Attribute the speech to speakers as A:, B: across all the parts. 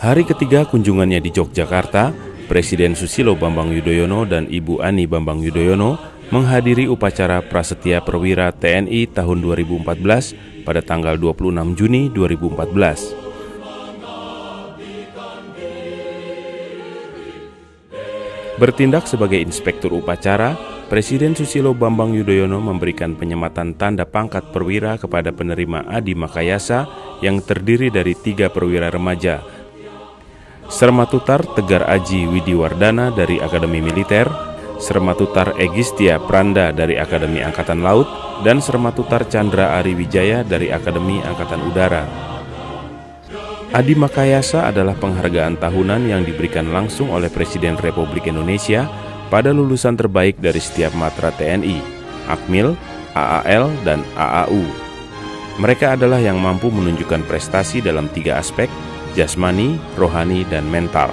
A: Hari ketiga kunjungannya di Yogyakarta, Presiden Susilo Bambang Yudhoyono dan Ibu Ani Bambang Yudhoyono menghadiri upacara Prasetya Perwira TNI tahun 2014 pada tanggal 26 Juni 2014. Bertindak sebagai inspektur upacara, Presiden Susilo Bambang Yudhoyono memberikan penyematan tanda pangkat perwira kepada penerima Adi Makayasa yang terdiri dari 3 perwira remaja. Sermatutar Tegar Aji Widiwardana dari Akademi Militer, Sermatutar Egistia Pranda dari Akademi Angkatan Laut, dan Sermatutar Chandra Ari Wijaya dari Akademi Angkatan Udara. Adi Makayasa adalah penghargaan tahunan yang diberikan langsung oleh Presiden Republik Indonesia pada lulusan terbaik dari setiap matra TNI, Akmil, AAL, dan AAU. Mereka adalah yang mampu menunjukkan prestasi dalam 3 aspek, jasmani, rohani, dan mental.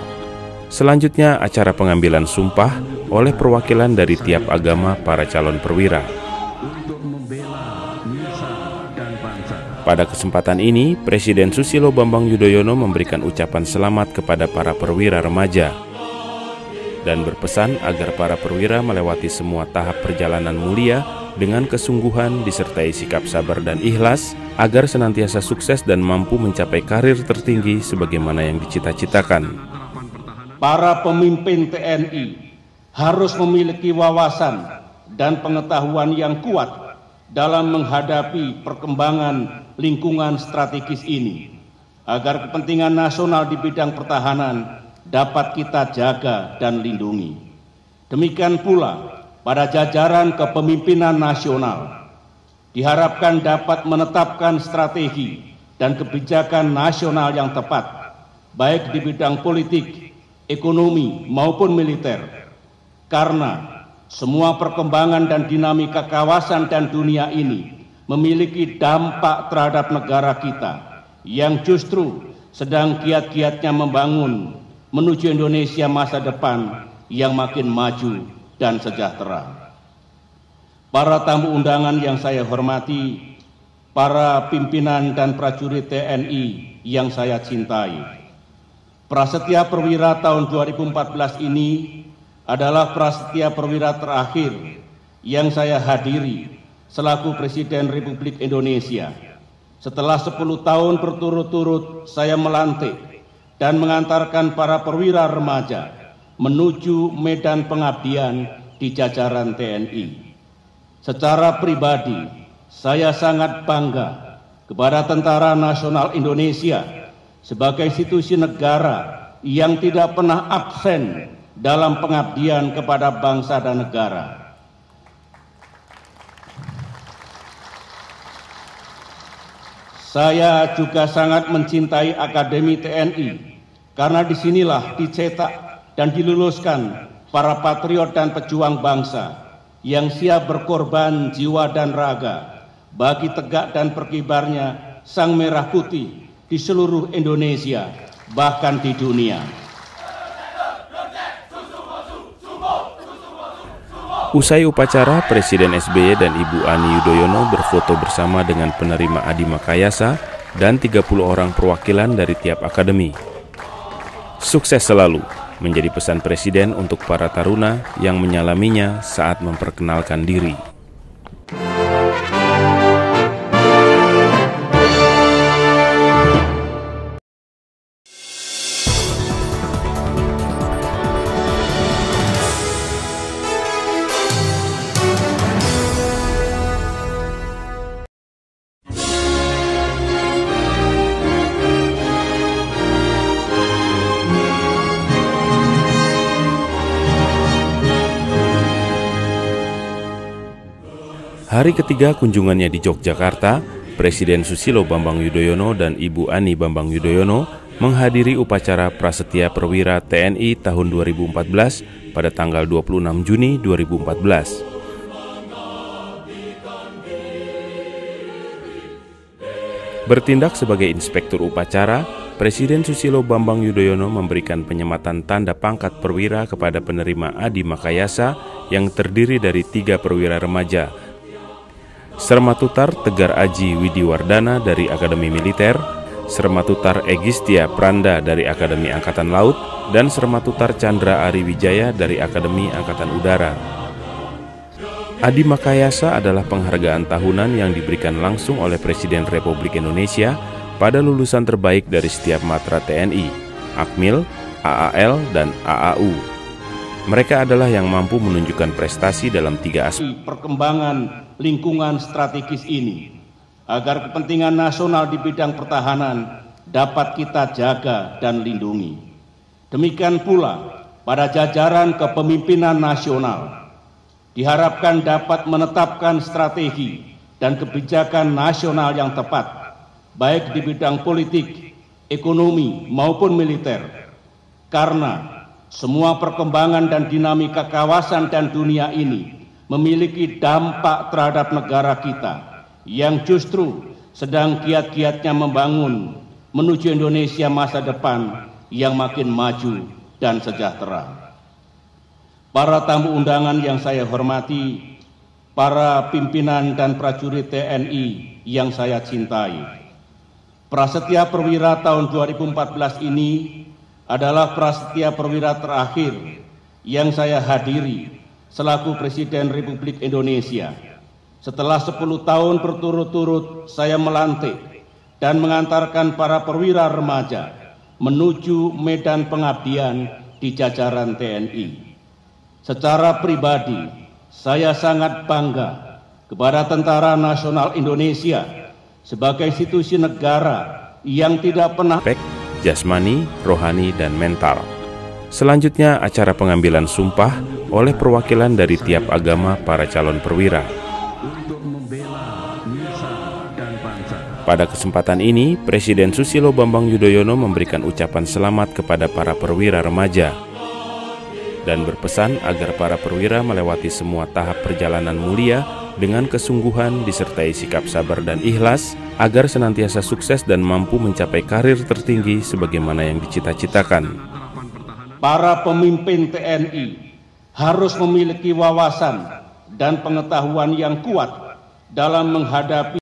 A: Selanjutnya acara pengambilan sumpah oleh perwakilan dari tiap agama para calon perwira. Pada kesempatan ini, Presiden Susilo Bambang Yudhoyono memberikan ucapan selamat kepada para perwira remaja dan berpesan agar para perwira melewati semua tahap perjalanan mulia dengan kesungguhan disertai sikap sabar dan ikhlas agar senantiasa sukses dan mampu mencapai karir tertinggi sebagaimana yang dicita-citakan.
B: Para pemimpin TNI harus memiliki wawasan dan pengetahuan yang kuat dalam menghadapi perkembangan lingkungan strategis ini, agar kepentingan nasional di bidang pertahanan dapat kita jaga dan lindungi. Demikian pula pada jajaran kepemimpinan nasional, diharapkan dapat menetapkan strategi dan kebijakan nasional yang tepat, baik di bidang politik, ekonomi, maupun militer, karena semua perkembangan dan dinamika kawasan dan dunia ini memiliki dampak terhadap negara kita yang justru sedang giat-giatnya membangun menuju Indonesia masa depan yang makin maju dan sejahtera. Para tamu undangan yang saya hormati, para pimpinan dan prajurit TNI yang saya cintai, Prasetya Perwira tahun 2014 ini adalah Prasetya Perwira terakhir yang saya hadiri selaku Presiden Republik Indonesia. Setelah 10 tahun berturut-turut saya melantik dan mengantarkan para perwira remaja menuju medan pengabdian di jajaran TNI. Secara pribadi, saya sangat bangga kepada Tentara Nasional Indonesia sebagai institusi negara yang tidak pernah absen dalam pengabdian kepada bangsa dan negara. Saya juga sangat mencintai Akademi TNI, karena disinilah dicetak dan diluluskan para patriot dan pejuang bangsa yang siap berkorban jiwa dan raga bagi tegak dan berkibarnya sang merah putih di seluruh Indonesia, bahkan di dunia.
A: Usai upacara, Presiden SBY dan Ibu Ani Yudhoyono berfoto bersama dengan penerima Adi Makayasa dan 30 orang perwakilan dari tiap akademi. Sukses selalu menjadi pesan Presiden untuk para taruna yang menyalaminya saat memperkenalkan diri. Hari ketiga kunjungannya di Yogyakarta, Presiden Susilo Bambang Yudhoyono dan Ibu Ani Bambang Yudhoyono menghadiri upacara Prasetya Perwira TNI tahun 2014 pada tanggal 26 Juni 2014. Bertindak sebagai inspektur upacara, Presiden Susilo Bambang Yudhoyono memberikan penyematan tanda pangkat perwira kepada penerima Adi Makayasa yang terdiri dari 3 perwira remaja. Sermatutar Tegar Aji Widiwardana dari Akademi Militer, Sermatutar Egistia Pranda dari Akademi Angkatan Laut, dan Sermatutar Chandra Ari Wijaya dari Akademi Angkatan Udara. Adi Makayasa adalah penghargaan tahunan yang diberikan langsung oleh Presiden Republik Indonesia pada lulusan terbaik dari setiap matra TNI, Akmil, AAL, dan AAU. Mereka adalah yang mampu menunjukkan prestasi dalam 3 aspek
B: perkembangan lingkungan strategis ini, agar kepentingan nasional di bidang pertahanan dapat kita jaga dan lindungi. Demikian pula pada jajaran kepemimpinan nasional, diharapkan dapat menetapkan strategi dan kebijakan nasional yang tepat, baik di bidang politik, ekonomi, maupun militer, karena semua perkembangan dan dinamika kawasan dan dunia ini memiliki dampak terhadap negara kita yang justru sedang giat-giatnya membangun menuju Indonesia masa depan yang makin maju dan sejahtera. Para tamu undangan yang saya hormati, para pimpinan dan prajurit TNI yang saya cintai, Prasetya Perwira tahun 2014 ini adalah prasetya perwira terakhir yang saya hadiri selaku Presiden Republik Indonesia. Setelah 10 tahun berturut-turut saya melantik dan mengantarkan para perwira remaja menuju medan pengabdian di jajaran TNI. Secara pribadi, saya sangat bangga kepada Tentara Nasional Indonesia sebagai institusi negara yang tidak pernah
A: jasmani, rohani, dan mental. Selanjutnya acara pengambilan sumpah oleh perwakilan dari tiap agama para calon perwira. Pada kesempatan ini, Presiden Susilo Bambang Yudhoyono memberikan ucapan selamat kepada para perwira remaja dan berpesan agar para perwira melewati semua tahap perjalanan mulia dengan kesungguhan disertai sikap sabar dan ikhlas agar senantiasa sukses dan mampu mencapai karir tertinggi sebagaimana yang dicita-citakan.
B: Para pemimpin TNI harus memiliki wawasan dan pengetahuan yang kuat dalam menghadapi